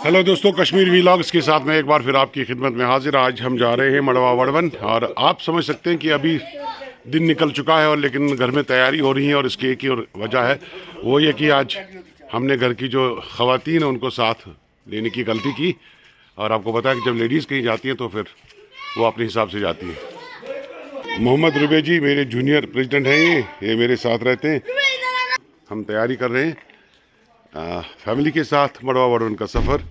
Hello दोस्तों, Kashmir vlogs के साथ मैं एक बार फिर आपकी खिदमत में हाजिर। आज हम जा रहे हैं मड़वा वड़वन और आप समझ सकते हैं कि अभी दिन निकल चुका है और लेकिन घर में तैयारी हो रही है और इसकी एक ही और वजह है, वो ये कि आज हमने घर की जो ख़वातीन हैं उनको साथ लेने की गलती की। और आपको पता है कि जब लेडीज़ कहीं जाती हैं तो फिर वो अपने हिसाब से जाती हैं। मोहम्मद रुबे जी मेरे जूनियर प्रेसिडेंट हैं, ये मेरे साथ रहते हैं। हम तैयारी कर रहे हैं फैमिली के साथ मड़वा वड़वन का सफ़र।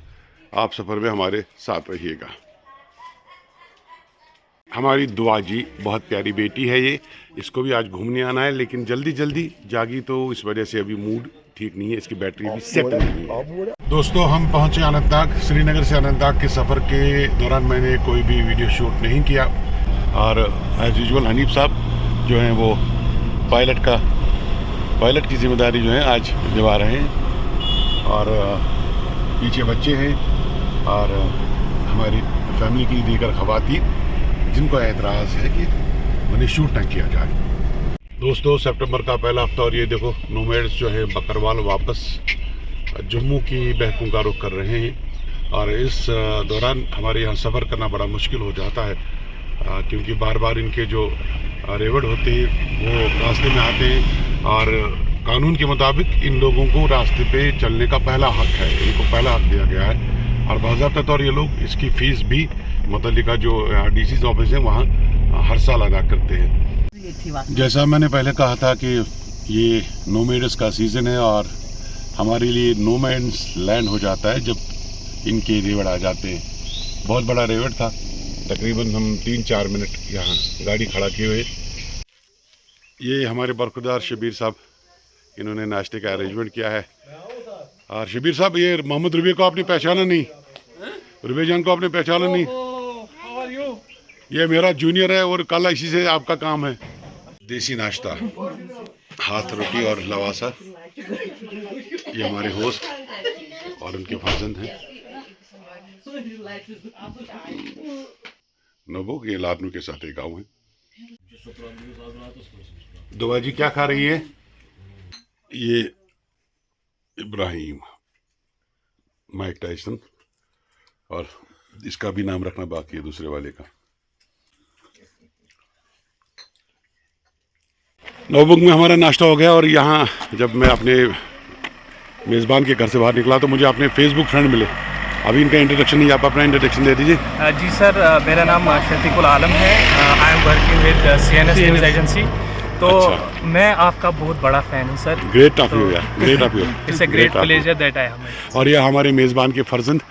आप सफ़र में हमारे साथ रहिएगा। हमारी दुआ जी बहुत प्यारी बेटी है ये, इसको भी आज घूमने आना है लेकिन जल्दी जल्दी जागी तो इस वजह से अभी मूड ठीक नहीं है, इसकी बैटरी भी सेट नहीं है। दोस्तों हम पहुंचे अनंतनाग। श्रीनगर से अनंतनाग के सफ़र के दौरान मैंने कोई भी वीडियो शूट नहीं किया और एज़ यूजुअल हनीफ साहब जो हैं वो पायलट की जिम्मेदारी जो है आज निभा रहे हैं और पीछे बच्चे हैं और हमारी फैमिली की दीगर ख़वातीन जिनको एतराज़ है कि उन्हें शूट न किया जाए। दोस्तों सितंबर का पहला हफ्ता और ये देखो नोमैड्स जो है बकरवाल वापस जम्मू की बहकों का रुख कर रहे हैं और इस दौरान हमारे यहाँ सफ़र करना बड़ा मुश्किल हो जाता है क्योंकि बार बार इनके जो रेवड़ होते हैं वो रास्ते में आते हैं और कानून के मुताबिक इन लोगों को रास्ते पे चलने का पहला हक है, इनको पहला हक दिया गया है और बाज़ाब्ता तौर ये लोग इसकी फ़ीस भी मुतल्लिका जो डीसी ऑफिस है वहाँ हर साल अदा करते हैं। जैसा मैंने पहले कहा था कि ये नोमैड्स का सीज़न है और हमारे लिए नो मैन्स लैंड हो जाता है जब इनके रेवड़ आ जाते हैं। बहुत बड़ा रेवड़ था, तकरीबन हम 3-4 मिनट यहाँ गाड़ी खड़ा किए हुए। ये हमारे बरखुरदार शबीर साहब, इन्होंने नाश्ते का अरेंजमेंट किया है। और शबीर साहब ये मोहम्मद रुबे को आपने पहचाना नहीं? रुबे जान को आपने पहचाना नहीं? ये मेरा जूनियर है और कल इसी से आपका काम है। देसी नाश्ता, हाथ रोटी और लवासा। ये हमारे होस्ट और उनके फर्जंद हैं नबो, ये लादनू के साथ एक गाँव है। दुआ जी क्या खा रही है? ये इब्राहिम माइक टाइसन और इसका भी नाम रखना बाकी है दूसरे वाले का। नोबुक में हमारा नाश्ता हो गया और यहाँ जब मैं अपने मेज़बान के घर से बाहर निकला तो मुझे अपने फेसबुक फ्रेंड मिले। अभी इनका इंट्रोडक्शन नहीं, आप अपना इंट्रोडक्शन दे दीजिए। जी सर, मेरा नाम शफीकुल आलम है। I am working with CNS news agency. तो अच्छा। मैं आपका बहुत बड़ा फ़ैन हूँ सर। ग्रेट ऑफ यू यार, great of you. It's a great pleasure that I have. और ये हमारे मेज़बान के फर्जंद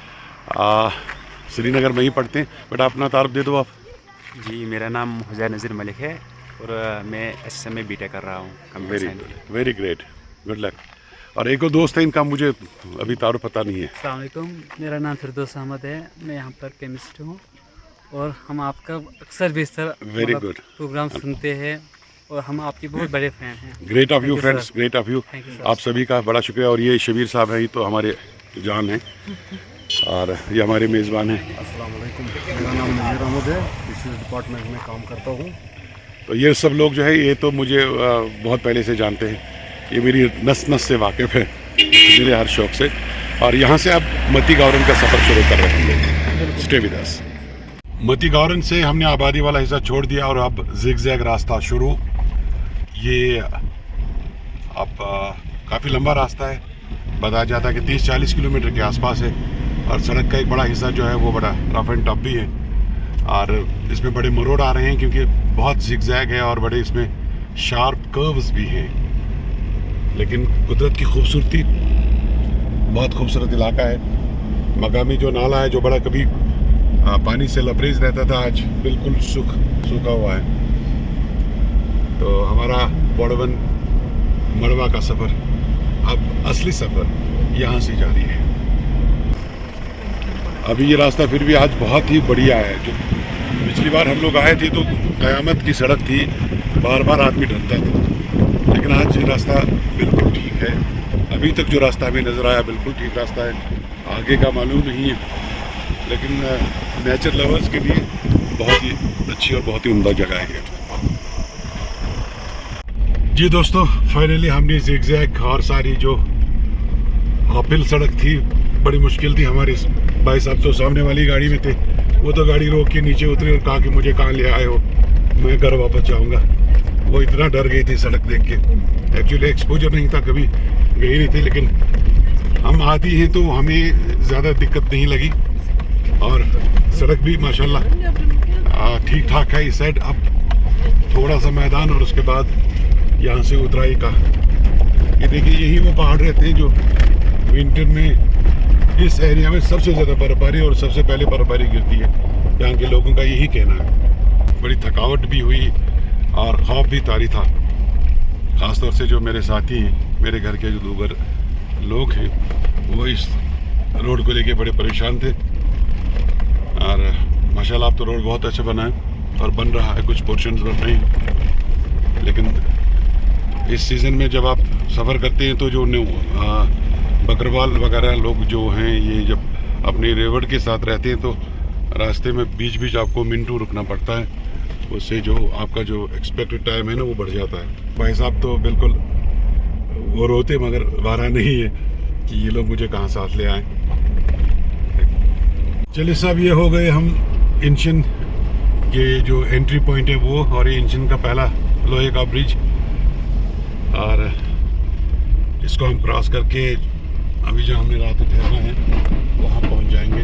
श्रीनगर में ही पढ़ते हैं। बट अपना तारुफ दे दो आप। जी मेरा नाम हुज़ैर नज़ीर मलिक है और मैं SSM में BTech कर रहा हूँ। Very great, good luck. और एक और दोस्त है इनका, मुझे अभी तारुफ पता नहीं है। अस्सलाम वालेकुम, मेरा नाम फिरदौस अहमद है, मैं यहाँ पर केमिस्ट हूँ और हम आपका अक्सर बेशतर प्रोग्राम सुनते हैं और हम आपके बहुत बड़े फ़ैन हैं। Great of you friends, great of you. आप सभी का बड़ा शुक्रिया। और ये शबीर साहब हैं, तो हमारे जान हैं और ये हमारे मेज़बान हैं। अस्सलाम वालेकुम, मेरा नाम नज़ीर अहमद है, फिशरीज डिपार्टमेंट में काम करता हूँ। तो ये सब लोग जो है ये तो मुझे बहुत पहले से जानते हैं, ये मेरी नस नस से वाकिफ़ है, मेरे हर शौक़ से। और यहाँ से अब मती गावरन का सफ़र शुरू कर रहे हैं। Stay with us. मती गावरन से हमने आबादी वाला हिस्सा छोड़ दिया और अब ज़िगज़ैग रास्ता शुरू। ये अब काफ़ी लंबा रास्ता है, बताया जाता है कि 30-40 किलोमीटर के आसपास है और सड़क का एक बड़ा हिस्सा जो है वो बड़ा रफ एंड टफ भी है और इसमें बड़े मरोड़ आ रहे हैं क्योंकि बहुत ज़िगज़ैग है और बड़े इसमें शार्प कर्व्स भी हैं। लेकिन कुदरत की खूबसूरती, बहुत खूबसूरत इलाका है। मकामी जो नाला है जो बड़ा कभी पानी से लबरेज रहता था, आज बिल्कुल सूखा हुआ है। तो हमारा वड़वन मड़वा का सफ़र, अब असली सफ़र यहाँ से जारी है। अभी ये रास्ता फिर भी आज बहुत ही बढ़िया है। जो पिछली बार हम लोग आए थे तो क़यामत की सड़क थी, बार बार आदमी ढलता था, लेकिन आज ये रास्ता बिल्कुल ठीक है। अभी तक जो रास्ता हमें नज़र आया बिल्कुल ठीक रास्ता है, आगे का मालूम नहीं है, लेकिन नेचर लवर्स के लिए बहुत ही अच्छी और बहुत ही उम्दा जगह है। जी दोस्तों, फाइनली हमने ज़िगज़ैग और सारी जो अपहिल सड़क थी बड़ी मुश्किल थी। हमारे भाई साहब तो सामने वाली गाड़ी में थे, वो तो गाड़ी रोक के नीचे उतरे और कहा कि मुझे कहाँ ले आए हो, मैं घर वापस जाऊँगा। वो इतना डर गई थी सड़क देख के। एक्चुअली एक्सपोजर नहीं था, कभी गई नहीं थी, लेकिन हम आती हैं तो हमें ज़्यादा दिक्कत नहीं लगी और सड़क भी माशाल्लाह ठीक ठाक है इस साइड। अब थोड़ा सा मैदान और उसके बाद यहाँ से उतराई का। ये देखिए, यही वो पहाड़ रहते हैं जो विंटर में इस एरिया में सबसे ज़्यादा बर्फबारी और सबसे पहले बर्फबारी गिरती है। यहाँ के लोगों का यही कहना है। बड़ी थकावट भी हुई और खौफ भी तारी था। ख़ासतौर से जो मेरे साथी हैं, मेरे घर के जो दूसरे लोग हैं, वो इस रोड को लेके बड़े परेशान थे। और माशाल्लाह अब तो रोड बहुत अच्छा बना है और बन रहा है, कुछ पोर्शंस बन रहे हैं। लेकिन इस सीज़न में जब आप सफ़र करते हैं तो जो बकरवाल वगैरह लोग जो हैं, ये जब अपने रेवड़ के साथ रहते हैं तो रास्ते में बीच बीच आपको मिनटों रुकना पड़ता है। उससे जो आपका जो एक्सपेक्टेड टाइम है ना, वो बढ़ जाता है। भाई साहब तो बिल्कुल वो रोते मगर वारा नहीं है कि ये लोग मुझे कहाँ साथ ले आए। चलिए साहब, ये हो गए हम इंशन के जो एंट्री पॉइंट है वो, और ये इंशन का पहला लोहे का ब्रिज, और इसको हम क्रॉस करके अभी जहाँ हमने रात में ठहरना है वहाँ पहुँच जाएंगे।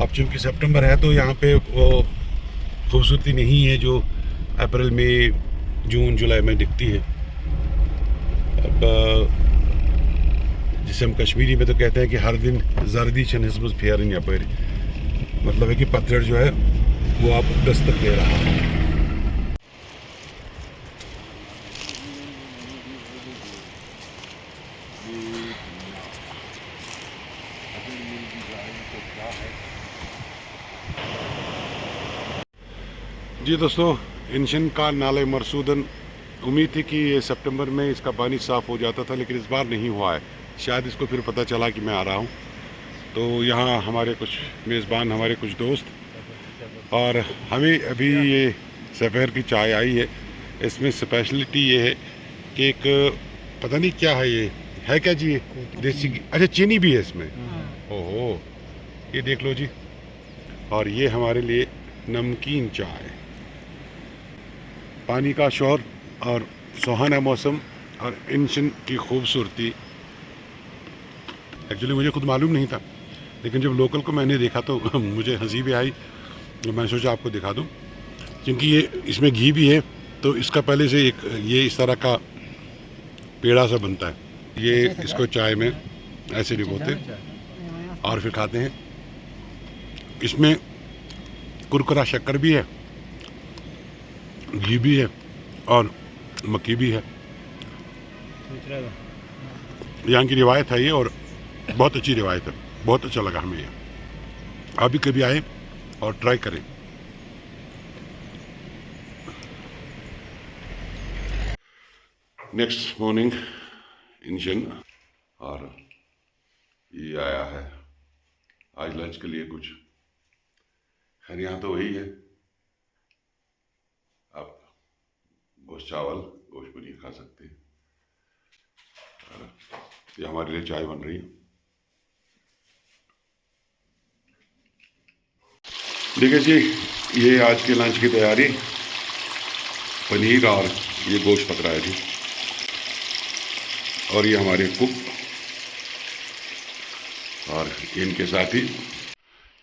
अब चूँकि सितंबर है तो यहाँ पे वो खूबसूरती नहीं है जो अप्रैल में, जून, जुलाई में दिखती है। अब जिसे हम कश्मीरी में तो कहते हैं कि हर दिन जर्दी छनस्बुस फेरन यपर, मतलब है कि पतझड़ जो है वो आप दस्तक दे रहा है। जी दोस्तों, इंशन का नाले मरसूदन, उम्मीद थी कि ये सितंबर में इसका पानी साफ़ हो जाता था, लेकिन इस बार नहीं हुआ है। शायद इसको फिर पता चला कि मैं आ रहा हूँ। तो यहाँ हमारे कुछ मेज़बान, हमारे कुछ दोस्त, और हमें अभी ये सफ़र की चाय आई है। इसमें स्पेशलिटी ये है कि एक पता नहीं क्या है, ये है क्या जी, ये देसी, अच्छा चीनी भी है इसमें। ओहो, ये देख लो जी। और ये हमारे लिए नमकीन चाय। पानी का शोर और सुहाना मौसम और इंशन की खूबसूरती, एक्चुअली मुझे खुद मालूम नहीं था, लेकिन जब लोकल को मैंने देखा तो मुझे हंसी भी आई। तो मैं सोचा आपको दिखा दूं, क्योंकि ये इसमें घी भी है, तो इसका पहले से एक ये इस तरह का पेड़ा सा बनता है। ये इसको चाय में ऐसे डिबोते और फिर खाते हैं। इसमें कुरकुरा शक्कर भी है, घी भी है और मक्खी भी है। यहाँ की रिवायत है ये, और बहुत अच्छी रिवायत है। बहुत अच्छा लगा हमें ये। आप भी कभी आए और ट्राई करें। नेक्स्ट मॉर्निंग इंशन, और ये आया है आज लंच के लिए कुछ। खैर यहाँ तो वही है, आप गोश्त चावल, गोश्त पनीर खा सकते हैं। ये हमारे लिए चाय बन रही है। देखिए जी, ये आज के लंच की तैयारी, पनीर और ये गोश्त पक रहा है जी। और ये हमारे कुक और इनके साथ ही।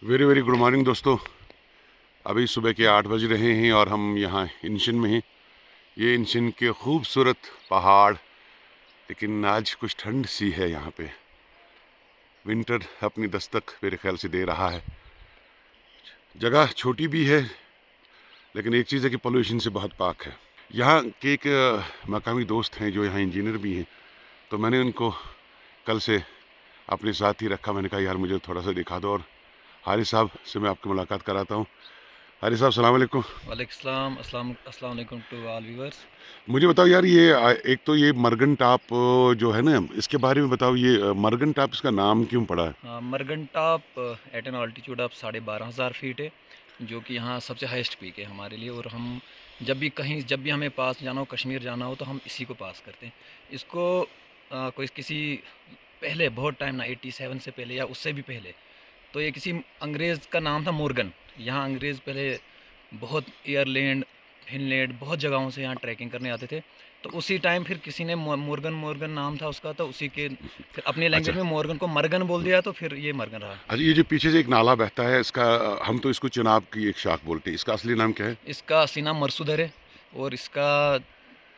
वेरी वेरी गुड मॉर्निंग दोस्तों। अभी सुबह के 8 बज रहे हैं और हम यहाँ इंशन में हैं। ये इंशन के खूबसूरत पहाड़, लेकिन आज कुछ ठंड सी है यहाँ पे। विंटर अपनी दस्तक मेरे ख्याल से दे रहा है। जगह छोटी भी है, लेकिन एक चीज़ है कि पोल्यूशन से बहुत पाक है। यहाँ के एक मकामी दोस्त हैं जो यहाँ इंजीनियर भी हैं, तो मैंने उनको कल से अपने साथ ही रखा। मैंने कहा यार मुझे थोड़ा सा दिखा दो, और हारिस साहब से मैं आपकी मुलाकात कराता हूँ। हारिस साहब सलाम अलैकुम। वालेकुम अस्सलाम वालेकुम टू ऑल व्यूअर्स। मुझे बताओ यार, ये एक तो ये मरगन टॉप जो है ना, इसके बारे में बताओ। ये मरगन टॉप, इसका नाम क्यों पड़ा है? Margan top at an altitude of 12,500 feet है, जो कि यहाँ सबसे हाईएस्ट पीक है हमारे लिए। और हम जब भी हमें पास जाना हो, कश्मीर जाना हो, तो हम इसी को पास करते हैं। इसको कोई किसी पहले बहुत टाइम ना 87 से पहले या उससे भी पहले, तो ये किसी अंग्रेज़ का नाम था मोर्गन। यहाँ अंग्रेज़ पहले बहुत एयरलैंड, फिनलैंड बहुत जगहों से यहाँ ट्रैकिंग करने आते थे। तो उसी टाइम फिर किसी ने मोर्गन मोर्गन नाम था उसका, तो उसी के फिर अपनी लैंग्वेज में मोर्गन को मर्गन बोल दिया, तो फिर ये मर्गन रहा। अच्छा, ये जो पीछे से एक नाला बहता है, इसका हम तो इसको चिनाब की एक शाख बोलते हैं, इसका असली नाम क्या है? इसका असली नाम मरसूदर है, और इसका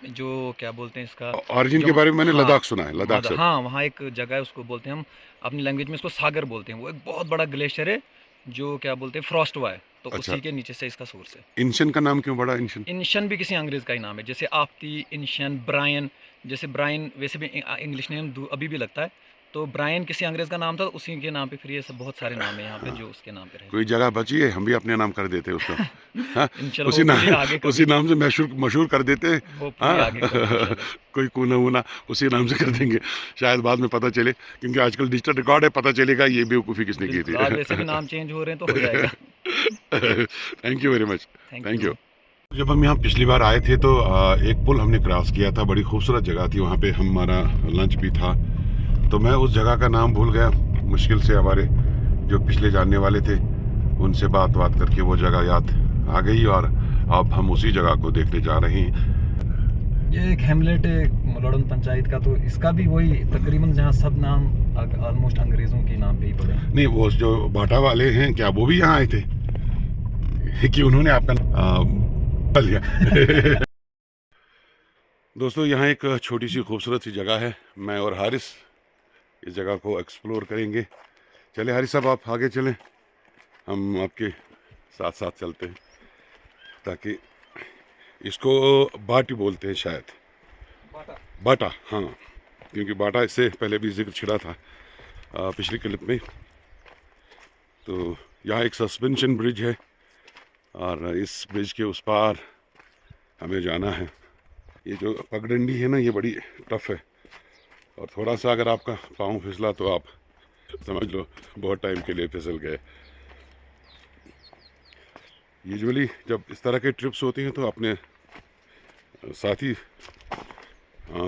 जो क्या बोलते हैं इसका ऑरिजिन जो के बारे में मैंने हाँ, लद्दाख सुना है, लद्दाख से। हाँ, वहाँ एक जगह है, उसको बोलते हैं हम अपनी लैंग्वेज में इसको सागर बोलते हैं। वो एक बहुत बड़ा ग्लेशियर है जो क्या बोलते हैं फ्रॉस्ट हुआ है, तो अच्छा। उसी के नीचे से इसका सोर्स है। इनशन का नाम क्यों पड़ा, इनशन? इनशन भी किसी अंग्रेज़ का ही नाम है, जैसे आपती, इनशन, ब्रायन। जैसे ब्रायन वैसे भी इंग्लिश नेम अभी भी लगता है, तो ब्रायन किसी अंग्रेज़ का नाम था, तो उसी के नाम पे फिर ये सब बहुत सारे नाम है यहाँ पे जो उसके नाम पे रहे। कोई जगह बची है, हम भी अपने नाम कर देते हैं उसको। हाँ, इंशाल्लाह उसी वो नाम पूरी आगे उसी कभी नाम से मशहूर कर देते हैं। वो पूरी हाँ, आगे कभी इंशाल्लाह। कोई कूना वूना उसी नाम से कर देंगे, शायद बाद में पता चले, क्योंकि आजकल डिजिटल रिकॉर्ड है, पता चलेगा ये बेवकूफ़ी किसने की बिल्कुल, आज थी। वैसे भी नाम चेंज हो रहे हैं तो हो जाएगा। Thank you very much. Thank thank you. You. जब हम यहाँ पिछली बार आए थे तो एक पुल हमने क्रॉस किया था, बड़ी खूबसूरत जगह थी, वहाँ पे हमारा लंच भी था। तो मैं उस जगह का नाम भूल गया, मुश्किल से हमारे जो पिछले जानने वाले थे उनसे बात करके वो जगह याद आ गई, और अब हम उसी जगह को देखने जा रहे हैं। ये एक हेमलेट है मलौड़न पंचायत का, तो इसका भी वही तकरीबन जहाँ सब नाम ऑलमोस्ट अंग्रेज़ों के नाम पे ही पड़े। नहीं, वो जो बाटा वाले हैं, क्या वो भी यहाँ आए थे कि उन्होंने आपका बल लिया? दोस्तों, यहाँ एक छोटी सी खूबसूरत सी जगह है, मैं और हारिस इस जगह को एक्सप्लोर करेंगे। चले हारिस साहब, आप आगे चलें, हम आपके साथ साथ चलते हैं, ताकि इसको बाटी बोलते हैं शायद, बाटा। हाँ, क्योंकि बाटा इससे पहले भी जिक्र छिड़ा था पिछली क्लिप में। तो यहाँ एक सस्पेंशन ब्रिज है, और इस ब्रिज के उस पार हमें जाना है। ये जो पगडंडी है ना, ये बड़ी टफ है, और थोड़ा सा अगर आपका पाँव फिसला तो आप समझ लो बहुत टाइम के लिए फिसल गए। यूजुअली जब इस तरह के ट्रिप्स होती हैं तो अपने साथी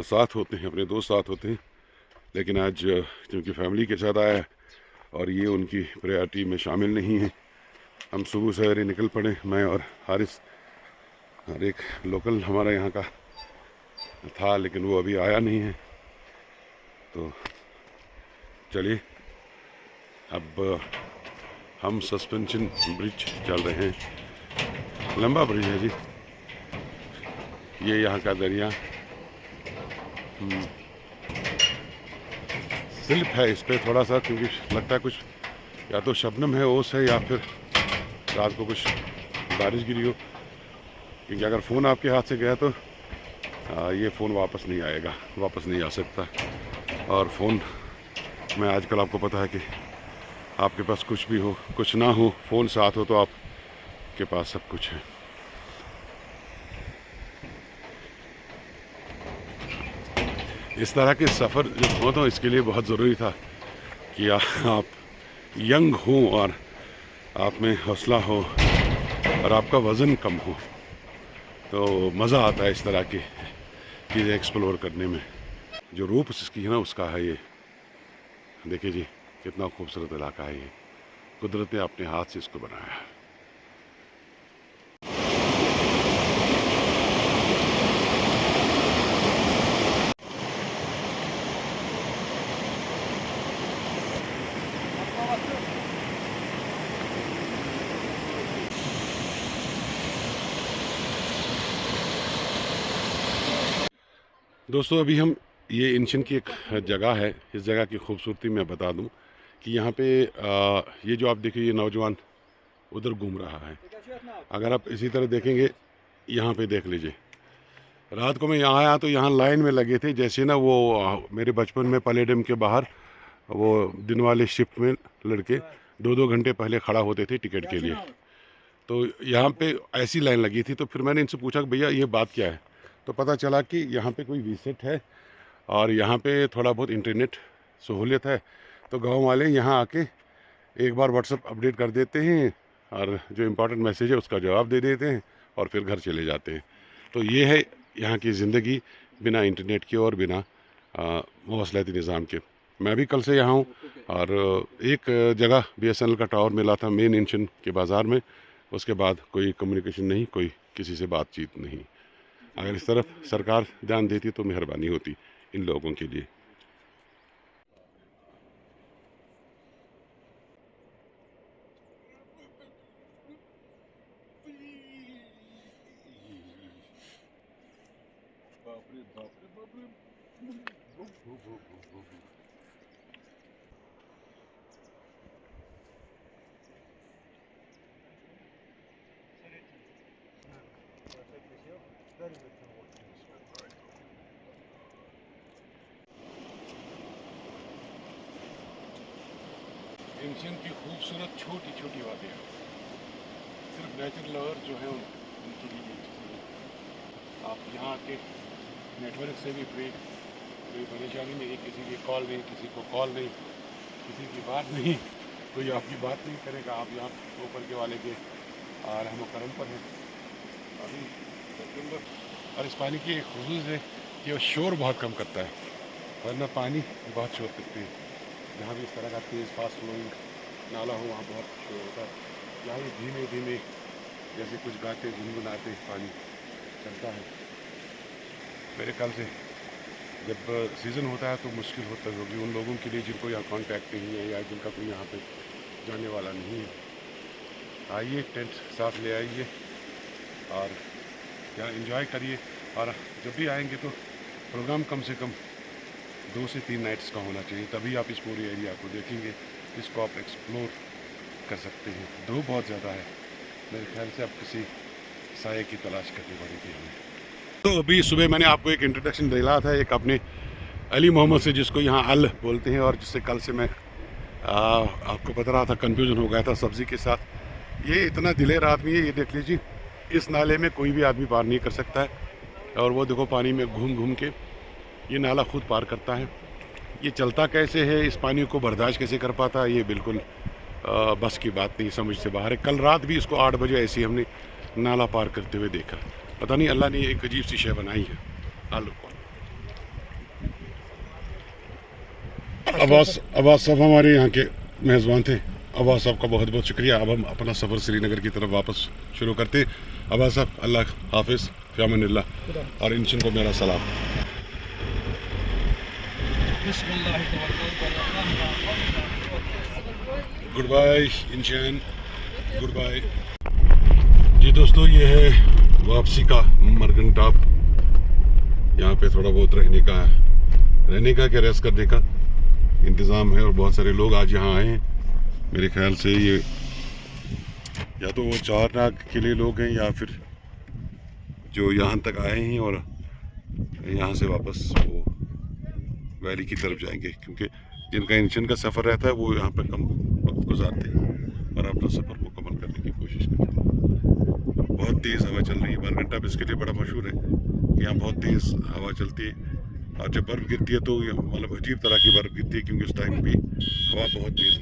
साथ होते हैं, अपने दोस्त साथ होते हैं, लेकिन आज क्योंकि फैमिली के साथ आया है और ये उनकी प्रायोरिटी में शामिल नहीं है, हम सुबह सवेरे निकल पड़े, मैं और हारिस। और एक लोकल हमारा यहाँ का था, लेकिन वो अभी आया नहीं है, तो चलिए अब हम सस्पेंशन ब्रिज चल रहे हैं। लंबा ब्रिज है जी, ये यहाँ का दरिया। स्लिप है इस पर थोड़ा सा, क्योंकि लगता है कुछ या तो शबनम है, ओस है, या फिर रात को कुछ बारिश गिरी हो, क्योंकि अगर फ़ोन आपके हाथ से गया तो ये फ़ोन वापस नहीं आएगा, वापस नहीं आ सकता। और फ़ोन में आजकल आपको पता है कि आपके पास कुछ भी हो कुछ ना हो, फ़ोन साथ हो तो आपके पास सब कुछ है। इस तरह के सफ़र जब हो तो इसके लिए बहुत ज़रूरी था कि आप यंग हो और आप में हौसला हो और आपका वज़न कम हो, तो मज़ा आता है इस तरह की चीज़ें एक्सप्लोर करने में। जो रूप इसकी है ना, उसका है ये। देखिए जी, कितना खूबसूरत इलाका है ये, कुदरत ने अपने हाथ से इसको बनाया है। दोस्तों, अभी हम ये इनशन की एक जगह है, इस जगह की खूबसूरती मैं बता दूं कि यहाँ पे ये जो आप देखिए, ये नौजवान उधर घूम रहा है। अगर आप इसी तरह देखेंगे, यहाँ पे देख लीजिए, रात को मैं यहाँ आया तो यहाँ लाइन में लगे थे, जैसे ना वो मेरे बचपन में पलेडम के बाहर वो दिन वाले शिफ्ट में लड़के 2-2 घंटे पहले खड़ा होते थे टिकट के लिए, तो यहाँ पे ऐसी लाइन लगी थी। तो फिर मैंने इनसे पूछा कि भैया ये बात क्या है, तो पता चला कि यहाँ पे कोई वीसेट है और यहाँ पे थोड़ा बहुत इंटरनेट सहूलियत है, तो गांव वाले यहाँ आके एक बार व्हाट्सएप अपडेट कर देते हैं और जो इम्पोर्टेंट मैसेज है उसका जवाब दे देते हैं और फिर घर चले जाते हैं। तो ये है यहाँ की ज़िंदगी बिना इंटरनेट के और बिना मौसलाती निज़ाम के। मैं भी कल से यहाँ हूँ और एक जगह BSNL का टावर मिला था मेन इंशन के बाज़ार में, उसके बाद कोई कम्युनिकेशन नहीं, कोई किसी से बातचीत नहीं। अगर इस तरफ सरकार ध्यान देती तो मेहरबानी होती इन लोगों के लिए। इंसान की खूबसूरत छोटी छोटी बातें हैं, सिर्फ नेचर लवर जो है उनके लिए ये चीज़ें। आप यहाँ के नेटवर्क से भी फ्री, कोई परेशानी नहीं, किसी की कॉल नहीं, किसी को कॉल नहीं, किसी की बात नहीं, कोई आपकी बात नहीं करेगा। आप यहाँ ऊपर के वाले के रहमो करम पर हैं। अभी सितंबर और इस पानी की एक खूबसूरत है कि वो शोर बहुत कम करता है, वरना पानी बहुत शोर करती है। जहाँ भी इस तरह का तेज़ फास्ट फ्लोइंग नाला हो वहाँ बहुत शोर होता है। यहाँ भी धीमे धीमे जैसे कुछ गाते गुनगुनाते पानी चलता है। मेरे ख्याल से जब सीज़न होता है तो मुश्किल होता है, क्योंकि उन लोगों के लिए जिनको यहाँ कांटेक्ट नहीं है या जिनका कोई यहाँ पे जाने वाला नहीं है। आइए, टेंट साथ ले आइए और यहाँ एंजॉय करिए। और जब भी आएंगे तो प्रोग्राम कम से कम 2 से 3 नाइट्स का होना चाहिए, तभी आप इस पूरे एरिया को देखेंगे, इसको आप एक्सप्लोर कर सकते हैं। 2 बहुत ज़्यादा है, मेरे ख्याल से आप किसी साये की तलाश करनी पड़ेगी हमें। तो अभी सुबह मैंने आपको एक इंट्रोडक्शन दिला था एक अपने अली मोहम्मद से, जिसको यहाँ अल बोलते हैं, और जिससे कल से मैं आपको बता रहा था, कन्फ्यूज़न हो गया था सब्ज़ी के साथ। ये इतना दिलेर आदमी है, ये देख लीजिए, इस नाले में कोई भी आदमी पार नहीं कर सकता है। और वो देखो पानी में घूम घूम के ये नाला खुद पार करता है। ये चलता कैसे है, इस पानी को बर्दाश्त कैसे कर पाता है, ये बिल्कुल बस की बात नहीं, समझ से बाहर है। कल रात भी इसको 8 बजे ऐसे ही हमने नाला पार करते हुए देखा। पता नहीं अल्लाह ने एक अजीब सी शय बनाई है आलू को। अब्बास साहब हमारे यहाँ के मेज़बान थे। अब्बास साहब का बहुत बहुत शुक्रिया। अब हम अपना सफ़र श्रीनगर की तरफ वापस शुरू करते। अब्बास साहब, अल्लाह हाफिज़, फ़ियामानिल्लाह, और इंशन को मेरा सलाम। Good bye Inshan, good bye. जी दोस्तों, ये है वापसी का मरगन टॉप। यहाँ पे थोड़ा बहुत रहने का क्या रेस्ट करने का इंतज़ाम है, और बहुत सारे लोग आज यहाँ आए हैं। मेरे ख्याल से ये या तो वो 4 नाग के लिए लोग हैं, या फिर जो यहाँ तक आए हैं और यहाँ से वापस वो वैली की तरफ जाएंगे, क्योंकि जिनका इंशन का सफ़र रहता है वो यहाँ पर कम वक्त गुजारते हैं और अपना सफ़र मुकम्मल करने की कोशिश करते हैं। बहुत तेज़ हवा चल रही है। मरगन टॉप इसके लिए बड़ा मशहूर है कि यहाँ बहुत तेज़ हवा चलती है, और जब बर्फ़ गिरती है तो मतलब अजीब तरह की बर्फ़ गिरती है, क्योंकि उस टाइम भी हवा बहुत तेज़